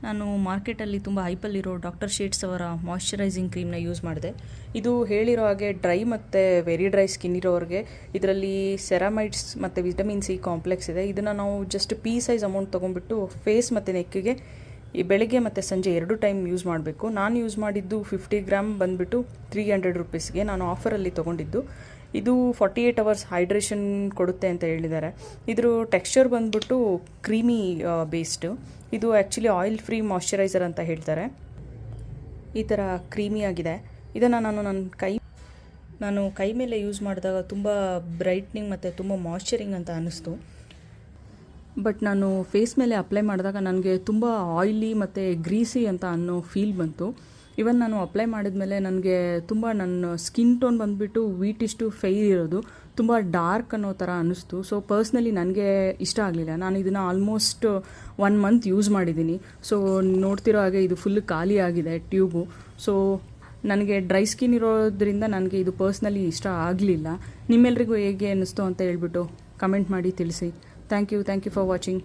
ನಾನು ಮಾರ್ಕೆಟಲ್ಲಿ ತುಂಬ ಹೈಪಲ್ಲಿರೋ ಡಾಕ್ಟರ್ ಶೇಟ್ಸ್ ಅವರ ಮಾಯ್ಶ್ಚರೈಸಿಂಗ್ ಕ್ರೀಮ್ನ ಯೂಸ್ ಮಾಡಿದೆ. ಇದು ಹೇಳಿರೋ ಹಾಗೆ ಡ್ರೈ ಮತ್ತು ವೆರಿ ಡ್ರೈ ಸ್ಕಿನ್ ಇರೋರಿಗೆ ಇದರಲ್ಲಿ ಸೆರಾಮೈಡ್ಸ್ ಮತ್ತು ವಿಟಮಿನ್ ಸಿ ಕಾಂಪ್ಲೆಕ್ಸ್ ಇದೆ. ಇದನ್ನು ನಾವು just pea size amount ತೊಗೊಂಡ್ಬಿಟ್ಟು face ಮತ್ತು ನೆಕ್ಕಿಗೆ ಈ ಬೆಳಗ್ಗೆ ಮತ್ತು ಸಂಜೆ 2 ಟೈಮ್ ಯೂಸ್ ಮಾಡಬೇಕು. ನಾನು ಯೂಸ್ ಮಾಡಿದ್ದು 50 ಗ್ರಾಮ್ ಬಂದುಬಿಟ್ಟು 300 ರುಪೀಸ್ಗೆ ನಾನು ಆಫರಲ್ಲಿ ತೊಗೊಂಡಿದ್ದು. ಇದು 48 ಅವರ್ಸ್ ಹೈಡ್ರೇಷನ್ ಕೊಡುತ್ತೆ ಅಂತ ಹೇಳಿದ್ದಾರೆ. ಇದ್ರ ಟೆಕ್ಸ್ಚರ್ ಬಂದ್ಬಿಟ್ಟು ಕ್ರೀಮಿ ಬೇಸ್ಡು. ಇದು ಆ್ಯಕ್ಚುಲಿ ಆಯಿಲ್ ಫ್ರೀ ಮಾಯ್ಶ್ಚರೈಸರ್ ಅಂತ ಹೇಳ್ತಾರೆ. ಈ ಥರ ಕ್ರೀಮಿ ಆಗಿದೆ. ಇದನ್ನು ನಾನು ಕೈ ಮೇಲೆ ಯೂಸ್ ಮಾಡಿದಾಗ ತುಂಬ ಬ್ರೈಟ್ನಿಂಗ್ ಮತ್ತು ತುಂಬ ಮಾಯ್ಶ್ಚರಿಂಗ್ ಅಂತ ಅನ್ನಿಸ್ತು. ಬಟ್ ನಾನು ಫೇಸ್ ಮೇಲೆ ಅಪ್ಲೈ ಮಾಡಿದಾಗ ನನಗೆ ತುಂಬ ಆಯಿಲಿ ಮತ್ತು ಗ್ರೀಸಿ ಅಂತ ಅನ್ನೋ ಫೀಲ್ ಬಂತು. ಇವನ್ ನಾನು ಅಪ್ಲೈ ಮಾಡಿದ್ಮೇಲೆ ನನಗೆ ತುಂಬ ನನ್ನ ಸ್ಕಿನ್ ಟೋನ್ ಬಂದುಬಿಟ್ಟು ವೀಟಿಷ್ಟು ಫೇರ್ ಇರೋದು, ತುಂಬ ಡಾರ್ಕ್ ಅನ್ನೋ ಥರ ಅನ್ನಿಸ್ತು. ಸೊ ಪರ್ಸ್ನಲಿ ನನಗೆ ಇಷ್ಟ ಆಗಲಿಲ್ಲ. ನಾನು ಇದನ್ನು ಆಲ್ಮೋಸ್ಟ್ 1 ಮಂತ್ ಯೂಸ್ ಮಾಡಿದ್ದೀನಿ. ಸೊ ನೋಡ್ತಿರೋ ಹಾಗೆ ಇದು ಫುಲ್ ಖಾಲಿ ಆಗಿದೆ ಟ್ಯೂಬು. ಸೊ ನನಗೆ ಡ್ರೈ ಸ್ಕಿನ್ ಇರೋದ್ರಿಂದ ನನಗೆ ಇದು ಪರ್ಸ್ನಲಿ ಇಷ್ಟ ಆಗಲಿಲ್ಲ. ನಿಮ್ಮೆಲ್ಲರಿಗೂ ಹೇಗೆ ಅನ್ನಿಸ್ತು ಅಂತ ಹೇಳ್ಬಿಟ್ಟು ಕಮೆಂಟ್ ಮಾಡಿ ತಿಳಿಸಿ. Thank you for watching.